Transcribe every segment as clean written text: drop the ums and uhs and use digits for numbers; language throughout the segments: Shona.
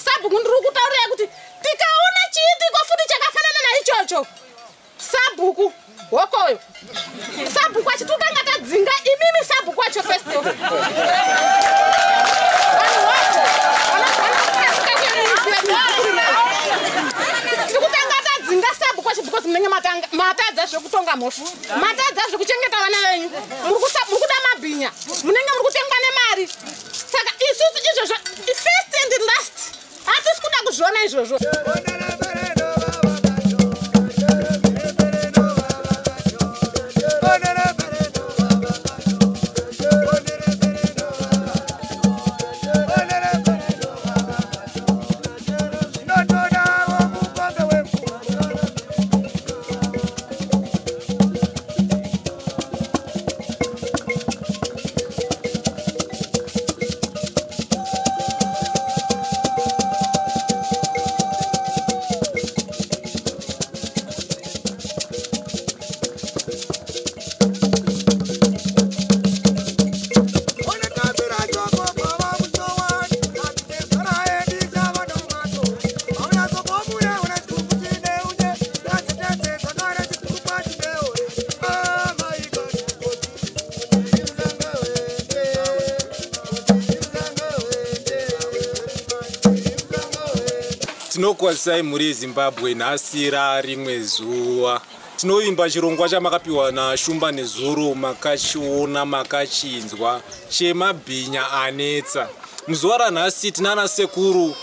Sabhuku ndiri kutaurira kuti tikaona chiitiko futi chakafanana naichocho. Sabhuku hokoyo. Sabhuku achitukanga tadzinga imimi sabhuku acho festival. Because mnenge matadza zvekutonga mhosva matadza zvekuchengeta vana venyu muri kuda mabhinya munenge muri kutenga nemari saka isusu izvozvo first and last hatisi kuda kuzviona izvozvo. Tinokwazisai muri Zimbabwe nhasi rimwe zuva. Tinovimba chirongwa chamakapiwa naShumba neZuro makachiona makachinzwa chemabhinya anetsa. Muzuva ranhasi tinana sekuru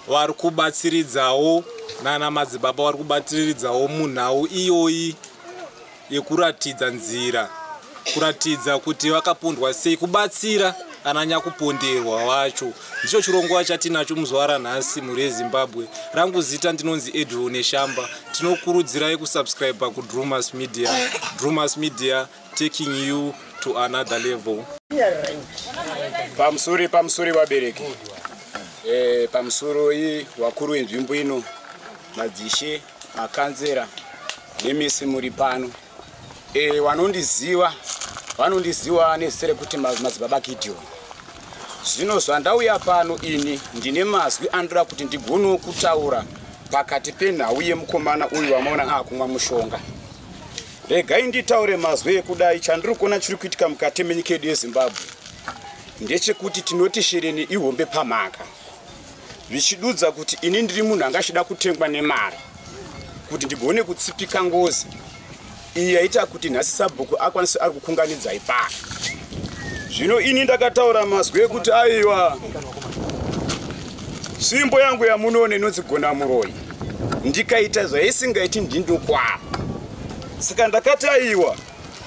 vari kubatsiridzawo nana madzibaba vari kubatsiridzawo munhau iyoyi yekuratidza nzira, kuratidza kuti vakapondwa sei, kubatsira ananya kuponderwa wacho. Ndicho chirongwa chatinacho muzuva ranhasi muri Zimbabwe. Rangu zita ndinonzi Edwin Neshamba. Tinokurudzirai kusubscribe kuDrumas Media. Drumas Media, taking you to another level. Pamusuri vabereki. Pamusuri wakuru wenzvimbo ino, madzishe, makanzera, nemisi muri pano. Vanondiziva nezera kuti madzibaba Gideon. Zvino zvandauya pano ini ndine mazwi andoda kuti ndigono kutaura pakati penhau yemukomana uyu wamaona akumwa mushonga. Regai nditaure mazwi ekudai. Chandiri kuona chiri kuitika mukati menyika yedu yeZimbabwe ndechekuti tinoti shereni ihombe pamhaka, zvichidudza kuti ini ndiri munhu angachida kutengwa nemari kuti ndigone kutsipika ngozi iyi yaita kuti nhasi Sabhuku akwanise ari kukunganidzai pano. Zvino ini ndakataura mazwi ekuti aiwa svimbo yangu yamunoone inonzi Gonamuroyi ndikaita zvaisingaiti ndindokwara. Saka ndakati aiwa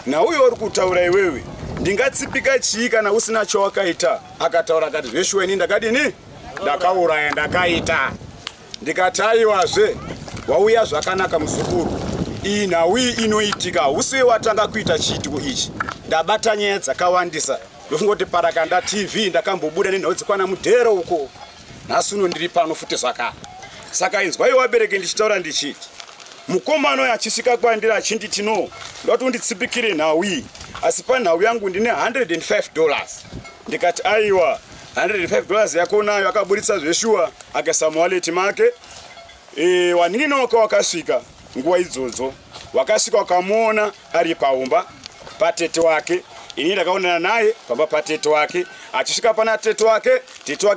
nauyo uri kutaura iwewe ndingatsipika chii kana usina chawakaita. Akataura akati zveshuwa ini ndakadini ndakauraya ndakaita. Ndikati aiwazve wauya zvakanaka muzukuru, iyi nhau inoitika usiwe watanga kuita chiitiko ichi. Ndabata nyaya dzakawandisa ndofungoti Parakanda TV ndakambobuda nenhau dzikwana mudhero uko, nhasi uno ndiri pano futi zvakare. Saka inzwai wabereki ndichitaura ndichiti mukomana uyu achisvika kwandiri achinditi no ndoti unditsipikire nhau iyi, asi panhau yangu ndine $105. Ndikati aiwa $105 yako nayo. Akaburitsa zveshuwa akaisa muwaleti make. Wanini waka wakasvika nguva idzodzo, wakasvika wakamuona ari paumba patete wake. Ini ndakaonana naye pamba patete wake. Achisvika pana tete wake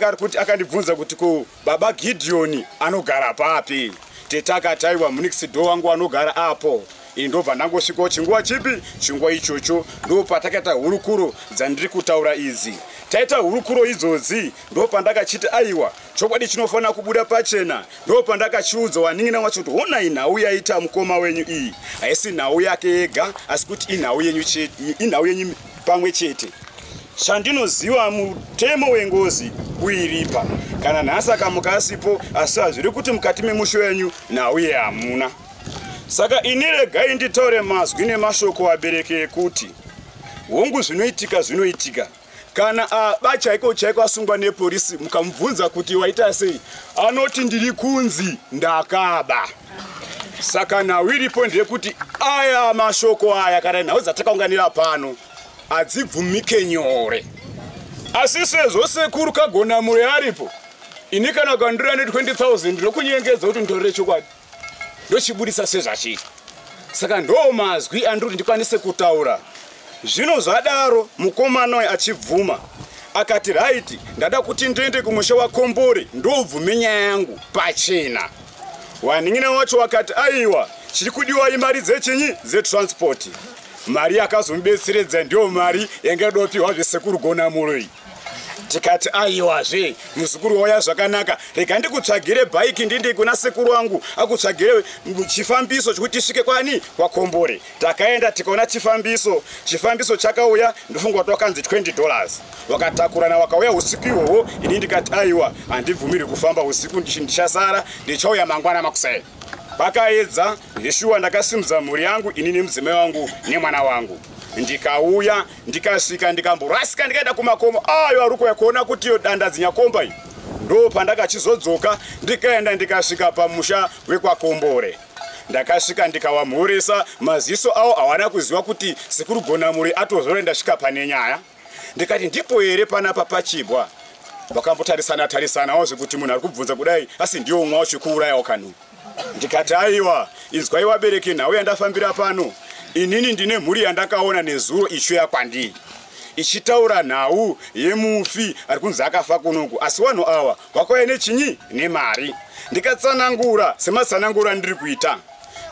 ari kuti akandibvunza kuti ko baba Gideon anogara papi. Tete akati aiwa munikisido wangu anogara apo. Ini ndobva ndangosvikawo chinguva chipi, chinguva ichocho ndopatakaita hurukuro dzandiri kutaura idzi. Taita hurukuro idzodzi ndopandakachiti aiwa chokwadi chinofanira kubuda pachena. Ndopandakachiudza waningina wacho kuti honai nhau yaita mukoma wenyu iyi haisi nhau yake yega, asi kuti inhau yenyu pamwe chete. Chandinoziva mutemo wengozi uiripa kana nhasi akamukasipo, asi hazviri kuti mukati memusho yenyu nhau hamuna. Saka ini regai nditaure mazwi nemashoko wabereki ekuti hongu zvinoitika. Kana chaiko asungwa nepolisi mukamubvunza kuti waita sei, anoti ndiri kunzi ndakaba. Saka nhau iripo ndeyekuti aya mashoko aya kana nhau dzatakaunganira pano hadzibvumike nyore. Asi sezvo sekuru kaGonamuroyi aripo, ini kana kandira ne 20,000 ndokunyengedza kuti ndorere chokwadi ndochibudisa sezvachii saka ndo mazwi andiri ndikwanise kutaura zvino zvadaro mukomana uyu achibvuma akati right ndada kuti ndiende kumusha wakombore ndobvume nyaya yangu pachena waning'ina wacho wakati aiwa chiri kudiwa imari dzechinyi dzetransport mari yakazomubetseredza ndiyo mari yangadopiwa zvesekuru Gonamuroi tikati aiwazve muzukuru wauya zvakanaka rega ndikutsvagire bhaiki ndindi kuna sekuru wangu akutsvagire chifambiso chekuti tisvike kwani kwakombore takaenda tikaona chifambiso chakauya ndofunga kuti wakanzi $20 wakatakurana wakauya usiku ihwohwo ini ndikati aiwa handibvumiri kufamba usiku ndichasara ndichauya mangwana makusai pakaedza zveshuwa ndakasimudza mhuri yangu ini nemudzimai wangu nemwana wangu ndikauya ndikasvika ndikamborasika ndikaenda kumakomo ayo ari kuuya kuona kuti iyo danda dzinyakomba iyi ndo pandakachizodzoka ndikaenda ndikasvika pamusha wekwakombore ndakasvika ndikawamhurisa maziso avo hawana kuziva kuti sekuru Gonamuroi atozora ndasvika pane nyaya ndikati ndipo here panapa pachibwa vakambotarisana zvekuti munhu ari kubvunza kudai asi ndiwo umwe wacho kuurayawo kanhu ndikati aiwa inzwai wabereki nhau yandafambira pano inini ndine mhuri yandakaona nezuro ichuya kwandiri ichitaura nhau yemufi ari kunzi akafa kunoku asi vanhu ava vakauya nechinyi nemari ndikatsanangura sematsanangura ndiri kuita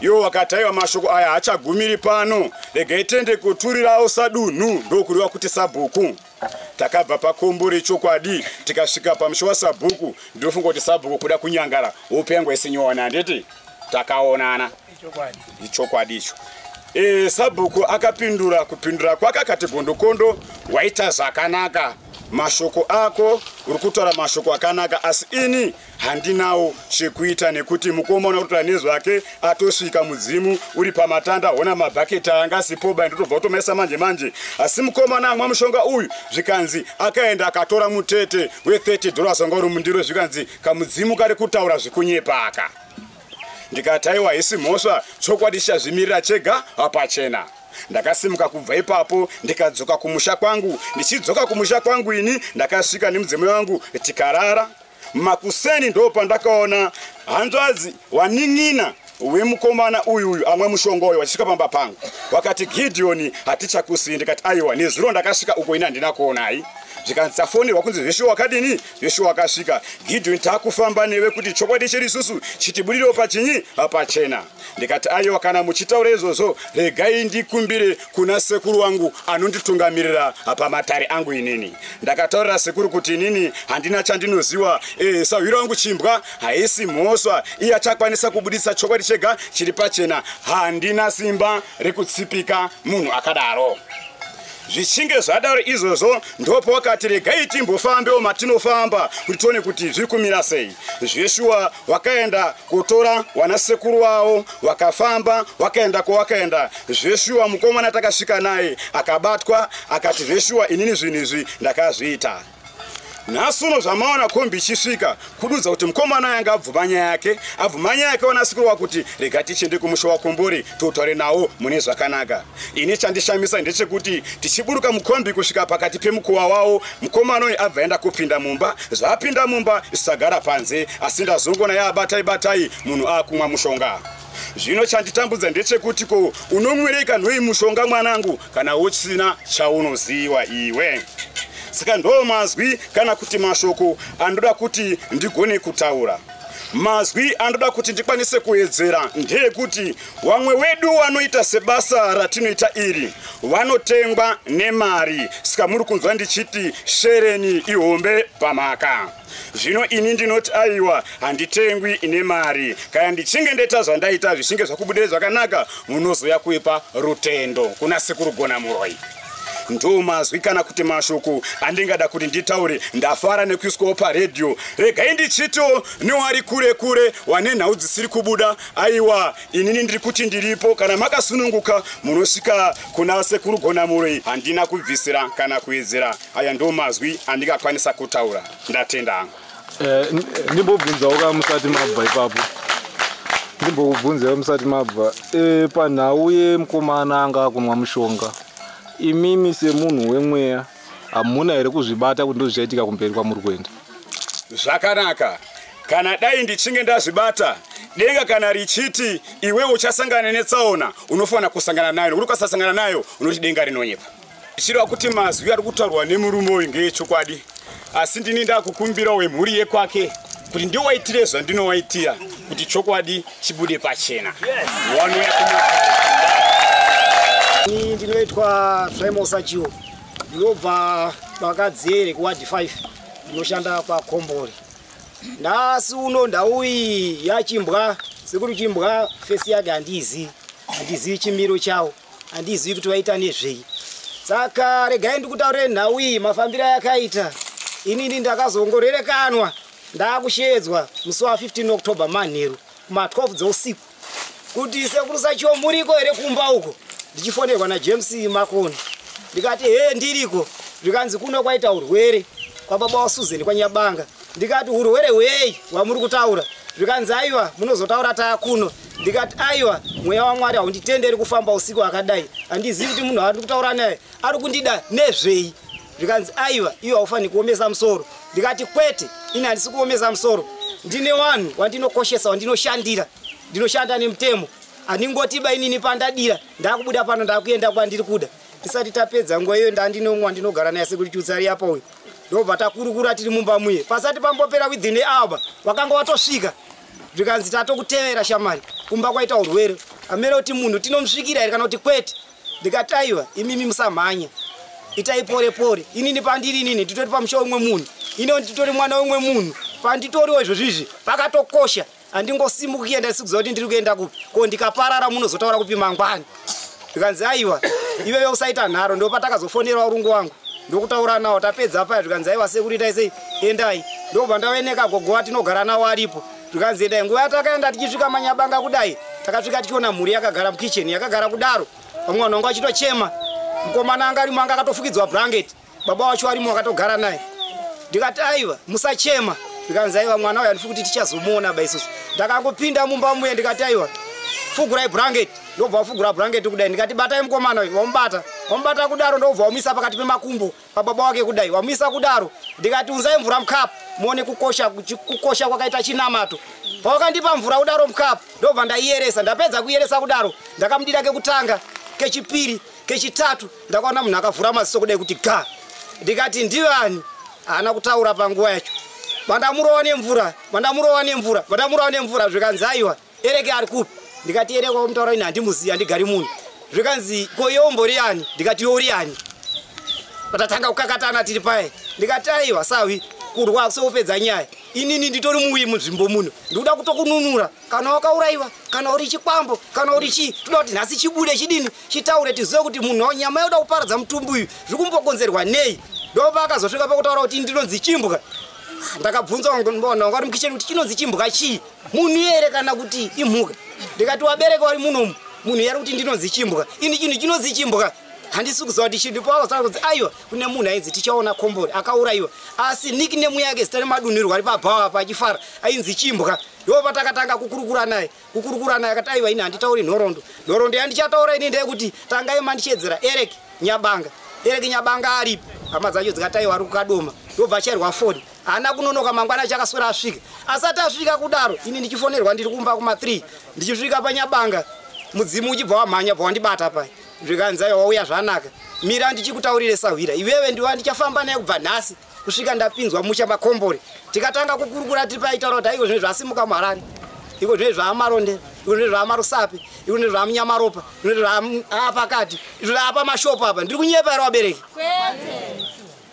iwo wakati aiwa mashoko aya haachagumiri pano regai tiende kuturirawo sadunhu ndokuriwa kuti sabhuku takabva pakombore chokwadi tikasvika pamusha wasabhuku ndofunga kuti sabhuku kuda kunyangara upengo isinyoona handiti takaonana ichokwadi icho sabhuku akapindura kupindura kwake akati gondokondo waita zvakanaka mashoko ako uri kutaura mashoko akanaka asi ini handinawo chekuita nekuti mukomana kutora nezvake atosvika mudzimu uri pamatanda ona mabhaketi anga sipoba ndotobva kutomaisa manje asi mukomana amwa mushonga uyu zvikanzi akaenda akatora mutete we$30 wanga uri mundiro zvikanzi kamudzimu kari kutaura zvikunyepaka ndikati aiwa isi mhosva chokwadi chichazvimirira chega hapachena ndakasimuka kubva ipapo ndikadzoka kumusha kwangu ndichidzoka kumusha kwangu ini ndakasvika nemudzimai wangu tikarara makuseni ndo pandakaona hanzvadzi waning'ina wemukomana uyu amwe mushonga uyu wachisvika pamba pangu wakati Gideoni hatichakusii ndikati aiwa nezuro ndakasvika uko ina handina kuonai zvikanzi tafonirwa kunzi zveshuwa wakadini zveshuwa wakasvika Gideoni taakufamba newe kuti chokwadi chiri isusu chitibudiriwo pachinyi pachena ndikati aiwa kana muchitaura izvozvo regai ndikumbire kuna sekuru wangu anonditungamirira pamatare angu inini ndakataurira sekuru kuti inini handina chandinoziva sawiro wangu chimbwa haisi mhosva iye achakwanisa kubudisa chokwadi chega chiri pachena handina simba rekutsipika munhu akadaro zvichinge zvadaro izvozvo ndopo wakati regai timbofambewo matinofamba kuti tione kuti zviri kumira sei zveshuwa wakaenda kutora wanasekuru wavo wakafamba wakaenda kwawakaenda zveshuwa mukomana takasvika naye akabatwa akati zveshuwa inini zvinhu izvi ndakazviita nhasuno zvamaona kombi ichisvika kududza kuti mukomana yanga abvuma nyaya yake wanasekuru wakuti rega tichiende kumusha wakombore totaure nawo mune zvakanaka ini chandishamisa ndechekuti tichiburuka mukombi kusvika pakati pemukuwa wawo mukomana uyu abva enda kupinda mumba zvapinda mumba isagara panze asi ndazongona yabatai munhu akumwa mushonga zvino chanditambudza ndechekuti ko unomwireka nhoi mushonga mwanangu kana usina chaunoziva iwe saka ndo mazwi kana kuti mashoko andoda kuti ndigone kutaura mazwi andoda kuti ndikwanise kuedzera ndeyekuti vamwe wedu vanoita sebasa ratinoita iri vanotengwa nemari saka muri kunzwa ndichiti shereni ihombe pamhaka zvino ini ndinoti aiwa handitengwi nemari kana ndichinge ndeta zvandaita zvichinge zvakubudire zvakanaka munozoya kuipa rutendo kuna sekuru Gonamuroi ndo mazwi kana kuti mashoko andingada kuti nditaure ndafara nekuiswawo paredhiyo regai ndichito newari kure wane nhau dzisiri kubuda aiwa inini ndiri kuti ndiripo kana makasununguka munosvika kuna sekuru Gonamuroi handina kubvisira kana kuedzera aya ndo mazwi andingakwanisa kutaura ndatenda ndimbobvunzawo kamusati mabva ipapo ndimbobvunzawo musati mabva panhau yemukomana anga kunwa mushonga imimi semunhu wemweya hamuna here kuzvibata kuti ndozvichaitika kumberi kwamuri kuenda Zvakanaka. Kana dai ndichinge ndazvibata denga kana richiti iwe uchasangana netsaona unofana kusangana nayo uri kusasangana nayo unoti denga rinonyepa. Chiro kuti mazwi ari kutaurwa nemurume uyu ngechokwadi. Asi ndini ndakukumbira wemhuri yekwake kuti ndiwo waitire zvandinowaitira kuti chokwadi chibude pachena. Wanouya Ni ndinoitwa Simon Sachiwo. Ndinobva Bakadzere kuward 5. Ndinoshanda paKombori. Nhasi uno ndau iyi yachimbwa sekuri chimbwa fesi yake handizivi chimiro chawo, handizivi kuti vaita nezvei. Saka regai ndikutaurire nhau iyi mafambiro yakaita. Inini ndakazongorerekanwa ndakushedzwa musi wa 15 October manheru kuma 12 dzeusiku kuti sekuru Sachiwo muriko here kumba uko. Ndichifonerwa naJames Makoni ndikati ndiriko, zvikanzi kuno kwaita urwere kwababa waSusan kwaNyabanga. Ndikati urwere wei wamuri kutaura? Zvikanzi aiwa munozotaura taakuno. Ndikati aiwa mweya waMwari haunditenderi kufamba usiku akadai, handizivi kuti munhu ari kutaura naye ari kundida nezvei. Zvikanzi aiwa iwe haufani kuomesa musoro. Ndikati kwete, ini handisi kuomesa musoro, ndine vanhu wandinokoshesa wandinoshandira, ndinoshanda nemutemo. Handingotiba inini pandadira ndakubuda pano ndakuenda kwandiri kuda. Tisati tapedza nguva iyo ndandinomwa ndinogara naye sekuri Chutsari apa uyu. Ndobva takurukura tiri mumba muye. Pasati pambopera within an hour wakanga watosvika. Zvikanzi tatokutevera shamari kumba kwaita urwere. Amene kuti munhu tinomusvikira here kana kuti kwete. Ndikati aiwa imimi musamhanya, itai pore pore. Inini pandiri inini nditori pamusha umwe munhu, ino nditori mwana umwe munhu, panditoriwo izvozvizvi pakatokosha. Handingosimuki kuenda ndisikuziva kuti ndiri kuenda kupi, ko ndikaparara munozotaura kupi mangwani. Zvikanzi aiwa iwewe usaita nharo. Ndopatakazofonera urungu wangu ndokutaura nawo tapedza apa. Zvikanzi aiwa sekuri itai sei, endai. Ndobva ndaoneka gogo watinogara nawo aripo. Zvikanzi endai. Nguva yatakaenda tichisvika Manyabanga kudai takasvika tichiona mhuri yakagara mukicheni yakagara kudaro. Mwana wangu achitochema, mukomana anga arimo anga akatofukidzwa blanket, baba wacho arimo akatogara naye. Ndikati aiwa musachema. Zvikanzi aiwa mwana uyu handifi kuti tichazomuona baisusu. Ndakangopinda mumba muye ndikati aiwa fugurai blanket. Ndobva wafugura blanket kudai. Ndikati batai mukomana uyu, wamubata kudaro ndobva wamisa pakati pemakumbo pababa wake kudai, wamisa kudaro. Ndikati unzai mvura mukapu muone kukosha kwakaita chinamato. Pawakandipa mvura kudaro mukapu ndobva ndaiyeresa. Ndapedza kuiyeresa kudaro ndakamudira kekutanga, kechipiri, kechitatu ndakaona munhu akavhura maziso kudai kuti ga. Ndikati ndivani? Haana kutaura panguva yacho. Vandamurowa nemvura. Zvikanzi aiwa ereke ari kupi? Ndikati ereke wamutaura ini handimuzivi, handigari munhu. Zvikanzi ko iwe umbori yani? Ndikati iwe uri yani? Patatanga kukakatana tiri paye. Ndikati aiwa sawi kurwa kusopedza nyaya. Inini nditori muwi munzvimbo muno, ndikuda kutokununura. Kana wakauraiwa, kana uri chikwambo, kana uri chii, toda kuti nhasi chibude chidini chitaure tizive kuti munhu nyama yoda kuparadza mutumbi uyu zviri kumbokonzerwa nei. Ndopa akazosvika pakutaura kuti ndinonzi chimbwa. Ndakabvunza mbona wangari mukicheni kuti chinonzi chimbwa chii, munhu here kana kuti imhuka? Ndikati wabereka wari muno munhu yari kuti ndinonzi chimbwa, ini chinhu chinonzi chimbwa handisi kuziva kuti chii. Kuti aiwa kune munhu ainzi tichaona Kombori akauraiwa, asi nickname yake zita remadunhirwa ari pabhawa pachifara ainzi chimbwa. Ndopa takatanga kukurukura naye akati aiwa ini handitauri nhoroondo yandichataura ini ndeyekuti tangai mandichedzera Ereke Nyabanga aripo. Hama dzacho dzikati aiwa ari kukadoma. Ndobva achairwa foni, haana kunonoka mangwana achakaswera asvika. Asati asvika kudaro ini ndichifonerwa ndiri kumba kuma3 ndichisvika paNyabanga mudzimu uchibva wamhanya bva wandibata paya. Zvikanzi aiwa wauya zvanaka, mira ndichikutaurire Sahwira, iwewe ndiwa ndichafamba naye kubva nhasi kusvika ndapinzwa musha maKombori. Tikatanga kukurukura tiri paitaura kuti iko zvinhu zvasimuka muHarare, iko zvinhu zvaamaronde, iko zvinhu zvaamarusape, iko zvinhu zvamunyamaropa, iko zvinhu zvaapakati, izvo zvaapa mashopu apa. Ndiri kunyepa here wabereki?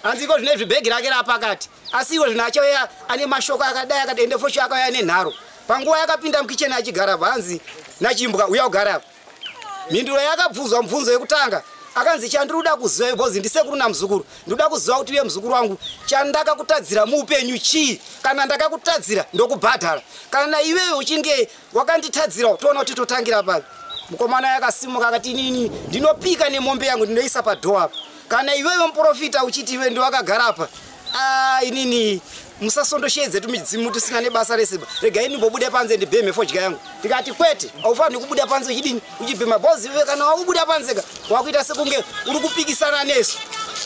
Hanzi iko zvine zvibhegi rake rapakati, asi iko zvinhu achauya ane mashoko akadai akati ende fosho akauya nenharo. Panguva yakapinda mukicheni achigara apa hanzi nachimbwa uya kugara apa. Mhinduro yakabvunzwa mubvunzo yekutanga akanzi chandiruda kuziva bhozi ndisekuru namuzukuru, ndoda kuziva kuti iwe muzukuru wangu chandakakutadzira muupenyu chii. Kana ndakakutadzira ndokubhadhara, kana iwewe uchinge wakanditadzira toona kuti totangira papi. Mukomana yakasimuka akati inini ndinopika nemombe yangu ndinoisa padhoa apa. Kana iwewe muprofita uchiti iwe ndiwakagara apa, inini musasondoshedze tumidzimu tisina nebasa reseba. Regai ndimbobude panze ndibheme fodya yangu. Ndikati kwete, aufani kubuda panze uchidini uchibhema bhozi. Iwe kana wakubuda panzeka wakuita sekunge uri kupikisana nesu.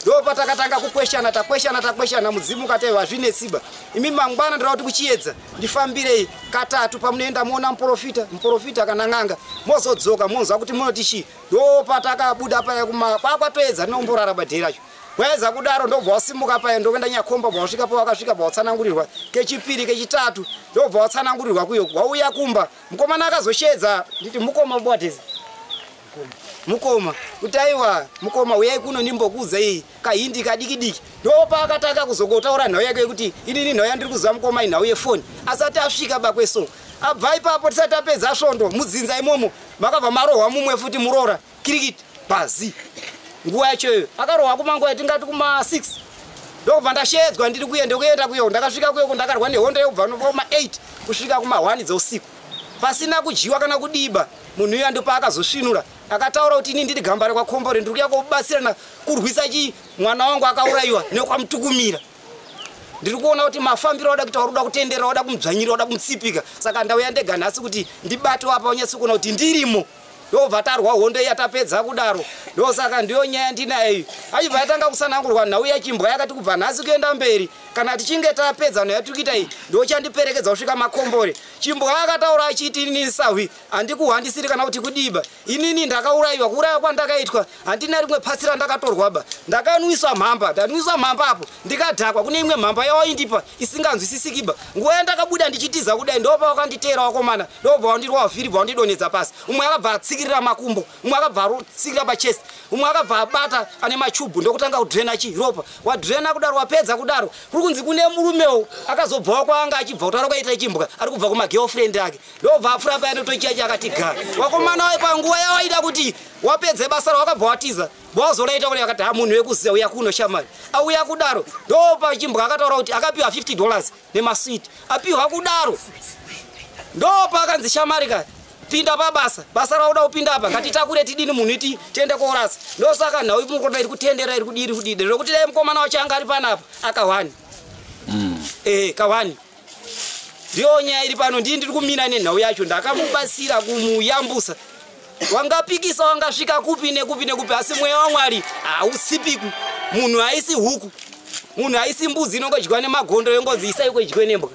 ndo patakatanga kukweshana takweshana mudzimu kateva zvine tsiba imi mangwana ndira kuti kuchiedza ndifambirei katatu pamunoenda muona muprofita kana ng'anga mozodzoka monzwa kuti munoti chi ndo patakabuda paya kwakwatoedza nomborara badheracho weza kudaro ndobva wasimuka paya ndokuenda nyakomba bwasvika pawakasvika bwatsanangurirwa kechipiri kechitatu ndobva watsanangurirwa kuyo wauya kumba mukomana akazoshedza nditi mukoma bwatezi mukoma kuti aiwa mukoma uyai kuno nimbokuudza iyi kahindi kadiki ndopa akatanga kuzokotaura nhau yake kuti inini nhau yandiri kuziva mukoma inhau yefoni asati asvika bakweso abva ipapo tisati apedza svondo mudzinza imomo makabva marohwa mumwe futi muroora kirikiti bhazi nguva yachoyo akarohwa kumanguva yatingati kuma6 ndobva ndashedzwa ndiri kuenda kuyo ndakasvika kuyo ndakarwa nehondo yobva noma 8 kusvika kuma1 dzeusiku pasina kudyiwa kana kudiba munhu uyo andopa akazosvinura akataura kuti ini ndiri gambare kwakombore ndiri kuya kobatsirana kurwisa chi mwana wangu akaurayiwa nekwamutukumira ndiri kuona kuti mafambiro oda kuti waruda kutendera oda kumudzvanyira oda kumutsipika saka ndauya ndega nhasi kuti ndibate apa unyatsi kuona kuti ndirimo ndobva tarwa hondo yatapedza kudaro ndosaka ndiyo nyaya ndinayo achibva yatanga kusanangurwa nhau yachimbwa yakati kubva nhasi kuenda mberi kana tichinge tapedza nhau yatukita iyi ndochandiperekedza kusvika makombore chimbwa akataura achiti inini sahwi handikuhandisiri kana kuti kudiba inini ndakaurayiwa kuuraya kwandakaitwa handina rimwe pasi randakatorwaba ndakanwiswa mhamba apo ndikadhakwa kune imwe mhamba yawaindipa isinganzwisisikiba nguva yandakabuda ndichitiza kudai ndopa wakanditeera wakomana ndobva wandirwa wavhiri bva wandidonedza pasi umwe akabva atsikirira makumbo umwe akabva atsikirira pachest umwe akabva abata ane machubhu ndokutanga kudrena chiropa wadrena kudaro wapedza kudaro kuri kunzi kune murumewo akazobvawo kwaanga achibva kutaura kwaita chimbwa ari kubva kumagirlfriend ake ndobva apfura paya ndotochiachi akati gara wakomana wai panguva yawaida kuti wapedze basa rawakabva watiza bwazoraita kuti akati munhu wekuziya uya kuno shamari auya kudaro ndopa chimbwa akataura kuti akapiwa $50 nemaswiti apiwa kudaro ndopa akanzi shamari kati pinda basa rauda kupinda apa ngatitakure tidini munhu iti tiende korasa ndosaka nhau imukoda iri kutendera iri kudiri rokuti dai mukomana wachanga ari panapa akawani kawani ndiyo nyaya iri pano ndiri kumira nenhau yacho ndakamubatsira kumuyambusa wangapikisa wangasvika kupi nekupi asi mweya waMwari hausipiku munhu haisi huku munhu haisi mbudzi inongodyiwa nemagondo yongodzi isai kwedywe nembwa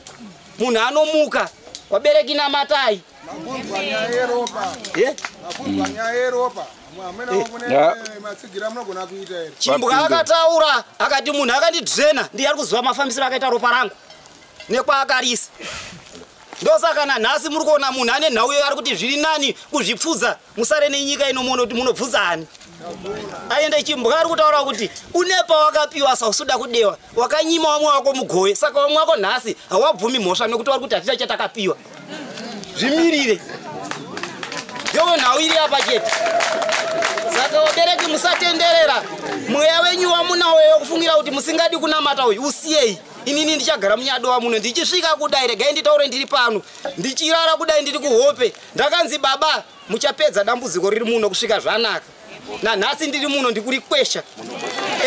munhu anomuka wabereki namatai chimbwa akataura akati munhu akandidrena ndiye ari kuziva mafambisiro akaita ropa rangu nekwaakarisa ndosaka nanhasi muri kuona munhu ane nhau iyo ari kuti zviri nani kuzvipfudza musare nenyika inomuona kuti munobvudza ani aende chimbwa ari kutaura kuti une pawakapiwa sausuda kudewa wakanyima wamwe wako mugowe saka wamwe wako nhasi hawabvumi mhosva nekuti vari kuti hatita chatakapiwa zvimirire yowe nhau iri apa chete saka wabereki musatenderera mweya wenyu wamunawo yokufungira kuti musingadi kunamata uyu usiyei inini ndichagara munyadova muno ndichisvika kudai regai nditaure ndiri pano ndichirara kudai ndiri kuhope ndakanzi baba muchapedza dambudziko riri muno kusvika zvanaka nanhasi ndiri muno ndikurikwesha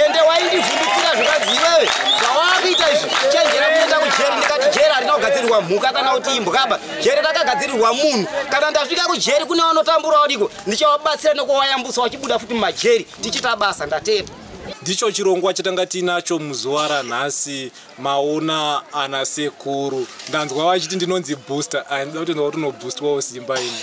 ende waindivhundutsira zvikadzi iwewe zvawaakuita izvi chenjera kuenda kujeri ndikati jeri harina kugadzirirwa mhuka kana kuti imbwaba jeri rakagadzirirwa munhu kana ndasvika kujeri kune vanotambura wadiko ndichavabatsira nekuvayambusa vachibuda futi mumajeri tichita basa ndatenda ndicho chirongwa chatanga tinacho muzuva ranhasi maona ana sekuru ndanzwa vachiti ndinonzi booster andida kutonzwa kuti unoboostwawo simba ini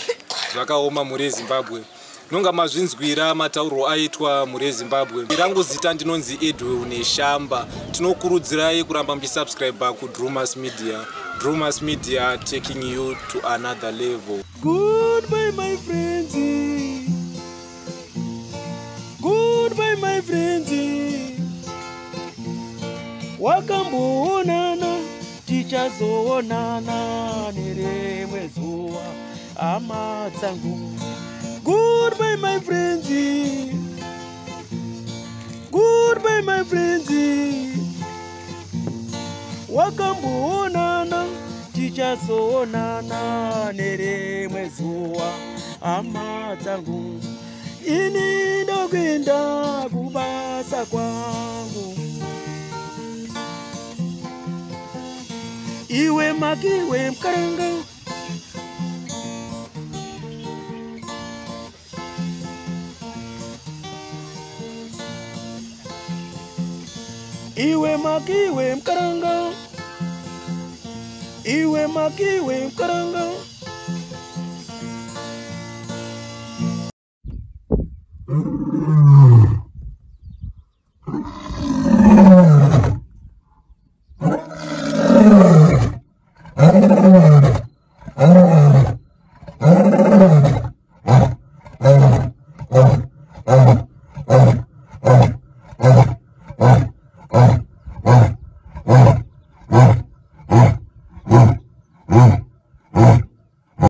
zvakaoma mhuri yezimbabwe nonga mazvinzwira matauriro aitwa mhuri yezimbabwe rangu zita ndinonzi Edwin Neshamba tinokurudzirai kuramba muchisubscribe kuDrumas Media. Drumas Media taking you to another level. Goodbye my friends, goodbye my friends, wakamboonana tichazoonana nerimwe zuva hama dzangu. Goodbye my friends, goodbye my friends, wakamboonana tichazoonana nerimwe zuva hama dzangu. Ini ndokwenda kubasa kwangu, iwe makiwe mkaranga. iwe makiwe mkaranga, iwe makiwe mkaranga.